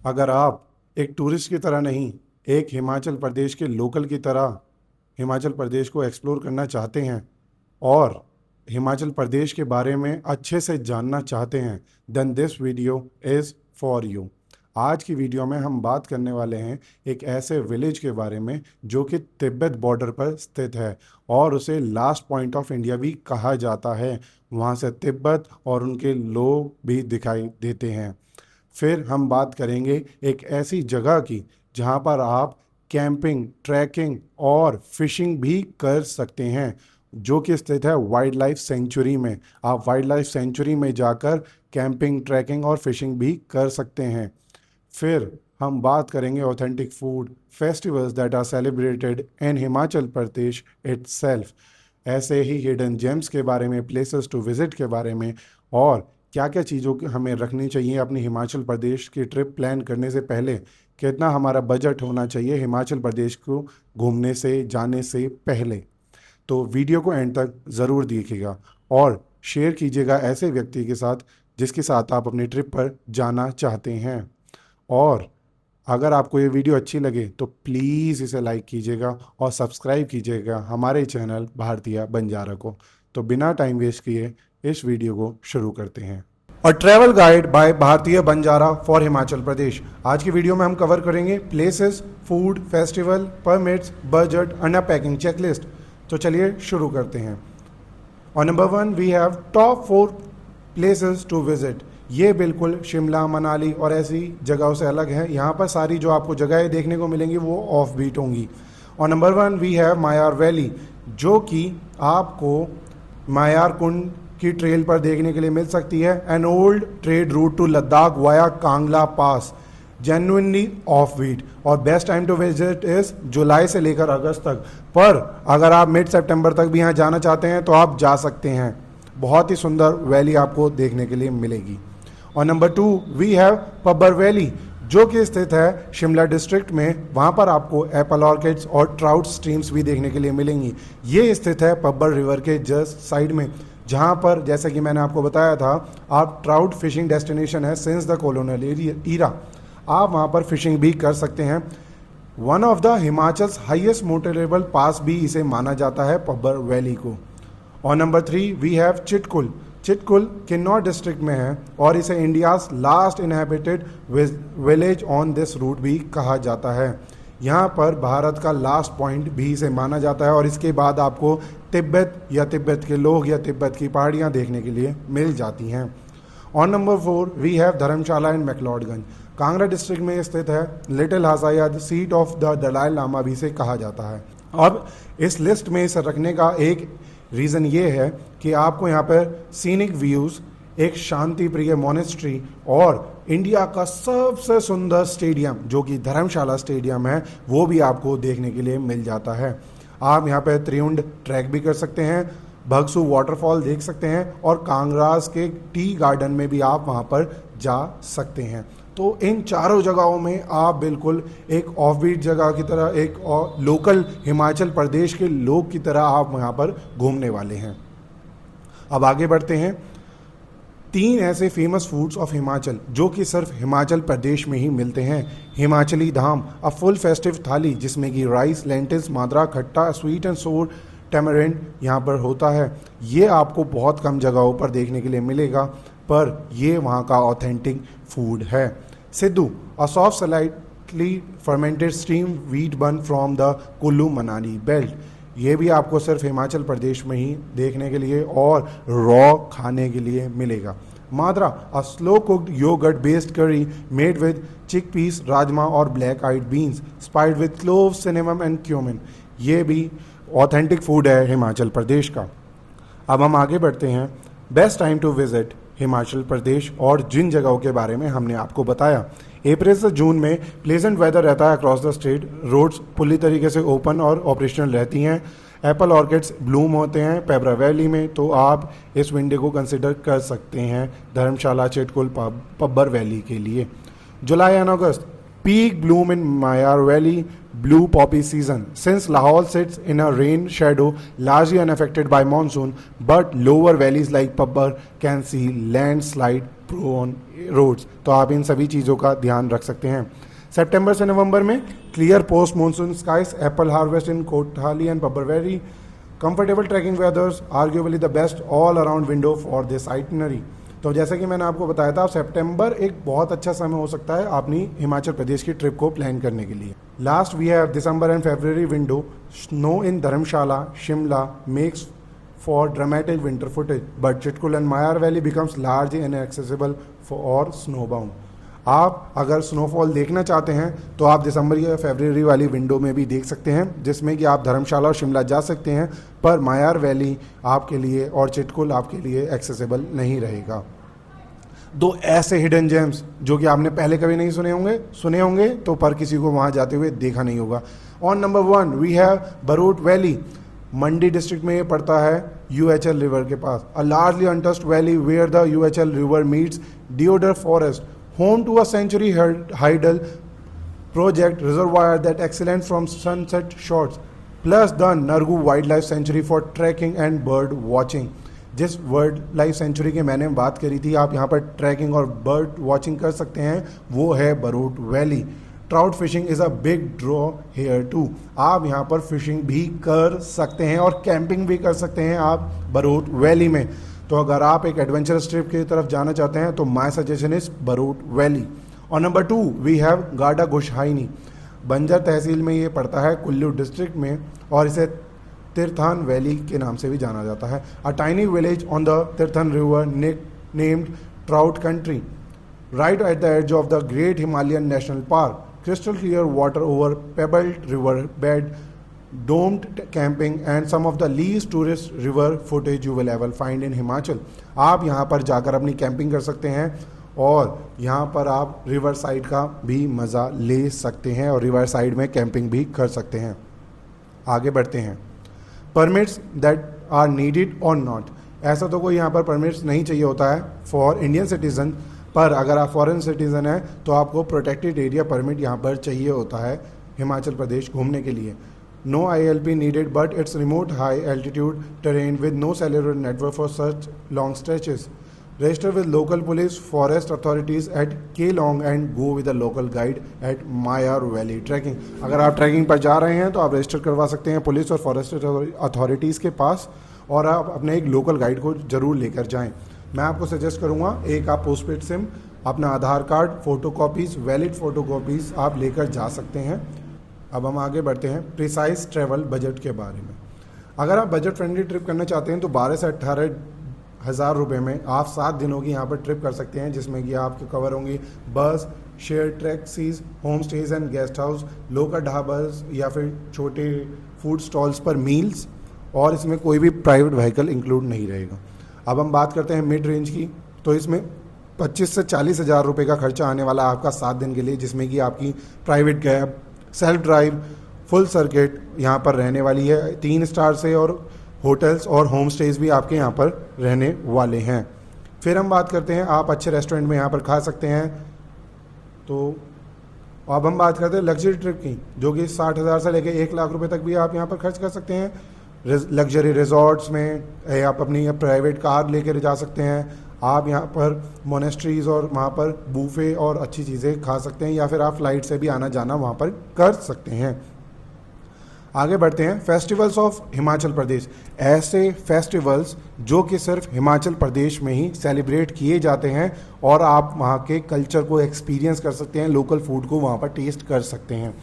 अगर आप एक टूरिस्ट की तरह नहीं, एक हिमाचल प्रदेश के लोकल की तरह हिमाचल प्रदेश को एक्सप्लोर करना चाहते हैं और हिमाचल प्रदेश के बारे में अच्छे से जानना चाहते हैं, then this video is for you. आज की वीडियो में हम बात करने वाले हैं एक ऐसे विलेज के बारे में जो कि तिब्बत बॉर्डर पर स्थित है और उसे लास्ट पॉइंट ऑफ इंडिया भी कहा जाता है। वहाँ से तिब्बत और उनके लोग भी दिखाई देते हैं। फिर हम बात करेंगे एक ऐसी जगह की जहाँ पर आप कैंपिंग, ट्रैकिंग और फिशिंग भी कर सकते हैं, जो कि स्थित है वाइल्ड लाइफ सेंचुरी में। आप वाइल्ड लाइफ सेंचुरी में जाकर कैंपिंग, ट्रैकिंग और फिशिंग भी कर सकते हैं। फिर हम बात करेंगे authentic food festivals that are celebrated in Himachal Pradesh itself, ऐसे ही हिडन जेम्स के बारे में, प्लेसेस टू विजिट के बारे में, और क्या क्या चीज़ों की हमें रखनी चाहिए अपनी हिमाचल प्रदेश की ट्रिप प्लान करने से पहले, कितना हमारा बजट होना चाहिए हिमाचल प्रदेश को घूमने से जाने से पहले। तो वीडियो को एंड तक ज़रूर देखिएगा और शेयर कीजिएगा ऐसे व्यक्ति के साथ जिसके साथ आप अपनी ट्रिप पर जाना चाहते हैं। और अगर आपको ये वीडियो अच्छी लगे तो प्लीज़ इसे लाइक कीजिएगा और सब्सक्राइब कीजिएगा हमारे चैनल भारतीय बंजारा को। तो बिना टाइम वेस्ट किए इस वीडियो को शुरू करते हैं। और ट्रैवल गाइड बाय भारतीय बंजारा फॉर हिमाचल प्रदेश। आज की वीडियो में हम कवर करेंगे places, food, festival, permits, budget and a packing checklist. तो चलिए शुरू करते हैं। और number 1 we have top 4 places to visit. ये बिल्कुल शिमला, मनाली और ऐसी जगहों से अलग है। यहाँ पर सारी जो आपको जगहें देखने को मिलेंगी वो ऑफ बीट होंगी। और नंबर 1 वी हैव मायार वैली, जो कि आपको मायार कुंड की ट्रेल पर देखने के लिए मिल सकती है। An old trade route to Ladakh via Kangla pass, genuinely off beat. और best time to visit is July से लेकर अगस्त तक। पर अगर आप मिड सितंबर तक भी यहाँ जाना चाहते हैं तो आप जा सकते हैं। बहुत ही सुंदर वैली आपको देखने के लिए मिलेगी। और number 2 we have Pabbar valley, जो कि स्थित है शिमला डिस्ट्रिक्ट में। वहाँ पर आपको एप्पल ऑर्किड्स और ट्राउट स्ट्रीम्स भी देखने के लिए मिलेंगी। ये स्थित है पब्बर रिवर के जस्ट साइड में, जहाँ पर जैसे कि मैंने आपको बताया था, आप ट्राउट फिशिंग डेस्टिनेशन है सिंस द कॉलोनियल ईरा। आप वहाँ पर फिशिंग भी कर सकते हैं। One of the Himachal's highest motorable pass भी इसे माना जाता है पब्बर वैली को। और number 3 we have Chitkul. Chitkul Kinnaur district में है और इसे India's last inhabited village on this route भी कहा जाता है। यहाँ पर भारत का लास्ट पॉइंट भी इसे माना जाता है और इसके बाद आपको तिब्बत या तिब्बत के लोग या तिब्बत की पहाड़ियाँ देखने के लिए मिल जाती हैं। और number 4 we have Dharamshala and McLeodganj. Kangra district में स्थित है लिटिल हासा या seat of the Dalai Lama भी इसे कहा जाता है। अब इस लिस्ट में इसे रखने का एक रीज़न ये है कि आपको यहाँ पर सीनिक व्यूज़, एक शांति प्रिय मोनेस्ट्री और इंडिया का सबसे सुंदर स्टेडियम जो कि धर्मशाला स्टेडियम है वो भी आपको देखने के लिए मिल जाता है। आप यहाँ पर त्रिउंड ट्रैक भी कर सकते हैं, भगसू वाटरफॉल देख सकते हैं और कांगराज के टी गार्डन में भी आप वहाँ पर जा सकते हैं। तो इन चारों जगहों में आप बिल्कुल एक ऑफबीट जगह की तरह, एक लोकल हिमाचल प्रदेश के लोग की तरह आप यहाँ पर घूमने वाले हैं। अब आगे बढ़ते हैं। 3 ऐसे फेमस फूड्स ऑफ हिमाचल जो कि सिर्फ हिमाचल प्रदेश में ही मिलते हैं। हिमाचली धाम, अ फुल फेस्टिव थाली जिसमें कि राइस, लेंटिल्स, माद्रा, खट्टा, स्वीट एंड सोर टैमरिंड यहाँ पर होता है। ये आपको बहुत कम जगहों पर देखने के लिए मिलेगा, पर ये वहाँ का ऑथेंटिक फूड है। Siddu, a soft slightly fermented steam wheat bun from the Kullu Manali belt. ये भी आपको सिर्फ हिमाचल प्रदेश में ही देखने के लिए और रॉ खाने के लिए मिलेगा। Madra, a slow cooked yogurt based curry made with chick peas, rajma और black eyed beans, spiced with clove, cinnamon and cumin. ये भी ऑथेंटिक फूड है हिमाचल प्रदेश का। अब हम आगे बढ़ते हैं। Best time to visit Himachal Pradesh और जिन जगहों के बारे में हमने आपको बताया। अप्रैल से जून में प्लेजेंट वेदर रहता है अक्रॉस द स्टेट। रोड्स पूरी तरीके से ओपन और ऑपरेशनल रहती हैं। एप्पल ऑर्किड्स ब्लूम होते हैं पेब्रा वैली में, तो आप इस विंडो को कंसिडर कर सकते हैं धर्मशाला, चिटकुल, पब्बर वैली के लिए। July and August, peak bloom in Mayar Valley, blue poppy season. Since Lahore sits in a rain shadow largely unaffected by monsoon, but lower valleys like Pabbar can see landslide prone on roads. तो आप इन सभी चीज़ों का ध्यान रख सकते हैं। सितंबर से नवंबर में clear post monsoon skies, apple harvest in Kothali and Pabbar valley, comfortable trekking weathers, arguably the best all around window for this itinerary. तो जैसे कि मैंने आपको बताया था, सितंबर एक बहुत अच्छा समय हो सकता है अपनी हिमाचल प्रदेश की ट्रिप को प्लान करने के लिए। Last we have December and February window, snow in Dharamshala, Shimla makes for dramatic winter footage, but Chitkul and Mayar Valley becomes large and accessible for snowbound। आप अगर स्नोफॉल देखना चाहते हैं तो आप दिसंबर या फरवरी वाली विंडो में भी देख सकते हैं, जिसमें कि आप धर्मशाला और शिमला जा सकते हैं, पर मायार वैली आपके लिए और चिटकुल आपके लिए एक्सेसिबल नहीं रहेगा। दो ऐसे हिडन जेम्स जो कि आपने पहले कभी नहीं सुने होंगे तो पर किसी को वहाँ जाते हुए देखा नहीं होगा। On number 1 we have Barot valley. Mandi district में ये पड़ता है UHL रिवर के पास, a largely untouched valley where the UHL river meets deodar forest, home to a century hydel project reservoir that excellent from sunset shots, plus the Nargu Wildlife Sanctuary for trekking and bird watching। जिस world life sanctuary की मैंने बात करी थी, आप यहाँ पर trekking और बर्ड वॉचिंग कर सकते हैं, वो है Barot valley. Trout fishing is a big draw here too. आप यहाँ पर फिशिंग भी कर सकते हैं और कैंपिंग भी कर सकते हैं आप बरूट वैली में। तो अगर आप एक एडवेंचरस ट्रिप की तरफ जाना चाहते हैं तो माय सजेशन इज बरूट वैली। और नंबर 2 वी हैव गाडा गुशाइनी। बंजर तहसील में ये पड़ता है कुल्लू डिस्ट्रिक्ट में, और इसे तीर्थान वैली के नाम से भी जाना जाता है। A tiny village on the Tirthan river named trout country, right at the edge of the Great Himalayan National Park, crystal clear water over pebbled river bed, domed camping and some of the least tourist river footage you will ever find in Himachal। आप यहाँ पर जाकर अपनी camping कर सकते हैं और यहाँ पर आप रिवर साइड का भी मज़ा ले सकते हैं और रिवर साइड में कैंपिंग भी कर सकते हैं। आगे बढ़ते हैं। परमिट्स दैट आर नीडेड और नॉट। ऐसा तो कोई यहाँ पर परमिट्स नहीं चाहिए होता है फॉर इंडियन सिटीजन, पर अगर आप फॉरेन सिटीज़न हैं तो आपको प्रोटेक्टेड एरिया परमिट यहाँ पर चाहिए होता है हिमाचल प्रदेश घूमने के लिए। No ILP needed but it's remote high altitude terrain with no cellular network for such long stretches. Register with local police forest authorities at Keylong and go with a local guide at Miyar valley trekking. अगर आप trekking पर जा रहे हैं तो आप register करवा सकते हैं पुलिस और फॉरेस्ट अथॉरिटीज़ के पास, और आप अपने एक लोकल गाइड को ज़रूर लेकर जाएँ। मैं आपको सजेस्ट करूंगा एक आप पोस्टपेड सिम, अपना आधार कार्ड, फ़ोटोकॉपीज़, वैलिड फ़ोटोकॉपीज़ आप लेकर जा सकते हैं। अब हम आगे बढ़ते हैं प्रिसाइज ट्रैवल बजट के बारे में। अगर आप बजट फ्रेंडली ट्रिप करना चाहते हैं तो 12 से 18 हज़ार रुपये में आप 7 दिनों की यहाँ पर ट्रिप कर सकते हैं, जिसमें कि आपके कवर होंगी bus, share taxis, home stays and guest house, local dhabas या फिर छोटे फूड स्टॉल्स पर मील्स, और इसमें कोई भी प्राइवेट व्हीकल इंक्लूड नहीं रहेगा। अब हम बात करते हैं मिड रेंज की, तो इसमें 25 से 40 हज़ार रुपये का खर्चा आने वाला है आपका 7 दिन के लिए, जिसमें कि आपकी private cab, self drive, full circuit यहाँ पर रहने वाली है 3 स्टार से, और होटल्स और होम स्टेज भी आपके यहाँ पर रहने वाले हैं। फिर हम बात करते हैं आप अच्छे रेस्टोरेंट में यहाँ पर खा सकते हैं। तो अब हम बात करते हैं लग्जरी ट्रिप की, जो कि 60,000 से लेकर 1 लाख रुपए तक भी आप यहाँ पर खर्च कर सकते हैं। लग्जरी रिजॉर्ट्स में आप अपनी प्राइवेट कार लेकर जा सकते हैं। आप यहाँ पर मोनेस्ट्रीज़ और वहाँ पर बूफे और अच्छी चीज़ें खा सकते हैं, या फिर आप फ्लाइट से भी आना जाना वहाँ पर कर सकते हैं। आगे बढ़ते हैं फेस्टिवल्स ऑफ हिमाचल प्रदेश। ऐसे फेस्टिवल्स जो कि सिर्फ हिमाचल प्रदेश में ही सेलिब्रेट किए जाते हैं और आप वहाँ के कल्चर को एक्सपीरियंस कर सकते हैं, लोकल फूड को वहाँ पर टेस्ट कर सकते हैं।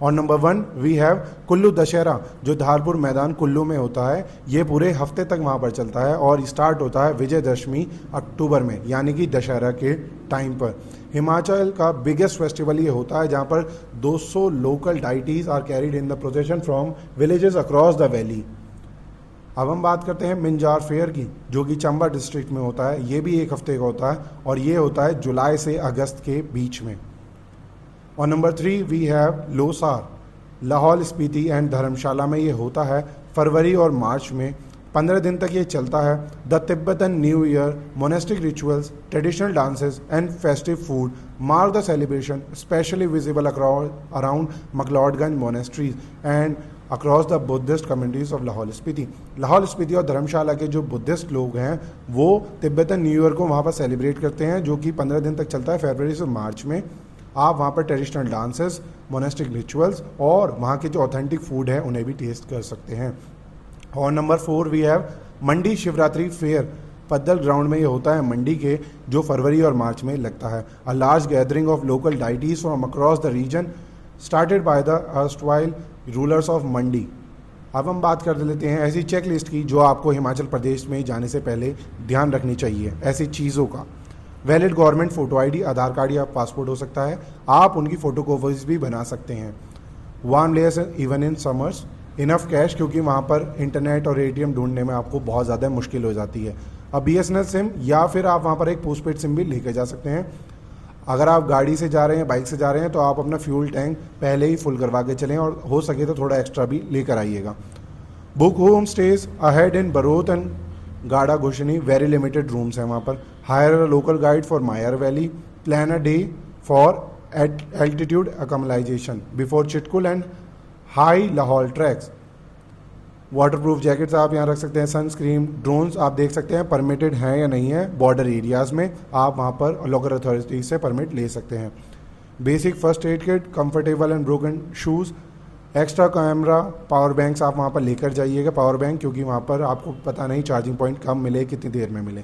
और number 1 we have Kullu Dussehra, जो धारपुर मैदान कुल्लू में होता है। ये पूरे हफ्ते तक वहाँ पर चलता है और स्टार्ट होता है विजयदशमी अक्टूबर में, यानी कि दशहरा के टाइम पर। हिमाचल का बिगेस्ट फेस्टिवल ये होता है, जहाँ पर 200 local deities are carried in the procession from villages across the valley. अब हम बात करते हैं मिंजार फेयर की, जो कि चंबा डिस्ट्रिक्ट में होता है। ये भी 1 हफ्ते का होता है और ये होता है जुलाई से अगस्त के बीच में। और number 3 we have Losar, Lahaul Spiti and Dharamshala में ये होता है फरवरी और मार्च में। 15 दिन तक ये चलता है। The Tibetan new year, monastic rituals, traditional dances and festive food mark the celebration, specially visible around McLeodganj monasteries and across the Buddhist communities of Lahaul Spiti. Lahaul Spiti और धर्मशाला के जो बुद्धिस्ट लोग हैं वो तिब्बतन न्यू ईयर को वहाँ पर सेलिब्रेट करते हैं, जो कि 15 दिन तक चलता है, फरवरी से मार्च में। आप वहाँ पर ट्रेडिशनल डांसेस, मोनेस्टिक रिचुअल्स और वहाँ के जो ऑथेंटिक फूड है उन्हें भी टेस्ट कर सकते हैं। और number 4 we have Mandi Shivratri fair. Paddal ground में ये होता है मंडी के, जो फरवरी और मार्च में लगता है। A large gathering of local deities from across the region started by the erstwhile rulers of Mandi. अब हम बात कर लेते हैं ऐसी चेक लिस्ट की जो आपको हिमाचल प्रदेश में जाने से पहले ध्यान रखनी चाहिए। ऐसी चीज़ों का वैलिड गवर्नमेंट फ़ोटो आईडी, आधार कार्ड या पासपोर्ट हो सकता है, आप उनकी फ़ोटो कॉपीज भी बना सकते हैं। Warm layers even in summers, enough cash, क्योंकि वहाँ पर इंटरनेट और एटीएम ढूंढने में आपको बहुत ज़्यादा मुश्किल हो जाती है। अब BSNL सिम या फिर आप वहाँ पर एक पोस्टपेड सिम भी लेकर जा सकते हैं। अगर आप गाड़ी से जा रहे हैं, बाइक से जा रहे हैं, तो आप अपना फ्यूल टैंक पहले ही फुल करवा के चलें और हो सके तो थोड़ा एक्स्ट्रा भी लेकर आइएगा। Book home stays ahead in Barot and Gada Gushaini, very limited rooms हैं वहाँ पर। Hire a local guide for Miyar valley, plan a day for altitude acclimatisation before Chitkul and high Lahaul treks. Waterproof jackets आप यहाँ रख सकते हैं। सनस्क्रीन, ड्रोन्स आप देख सकते हैं परमिटेड हैं या नहीं है। बॉर्डर एरियाज़ में आप वहाँ पर लोकल अथॉरिटीज़ से परमिट ले सकते हैं। Basic first aid kit, comfortable and broken shoes, extra camera, power banks आप वहाँ पर लेकर जाइएगा। पावर बैंक, क्योंकि वहाँ पर आपको पता नहीं चार्जिंग पॉइंट कब मिले, कितनी देर में मिले।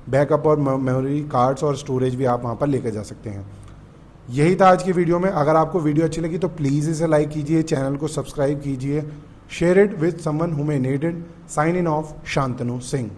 बैकअप और मेमोरी कार्ड्स और स्टोरेज भी आप वहाँ पर लेकर जा सकते हैं। यही था आज की वीडियो में। अगर आपको वीडियो अच्छी लगी तो प्लीज़ इसे लाइक कीजिए, चैनल को सब्सक्राइब कीजिए, share it with someone who may need it. Signing off Shantanu Singh.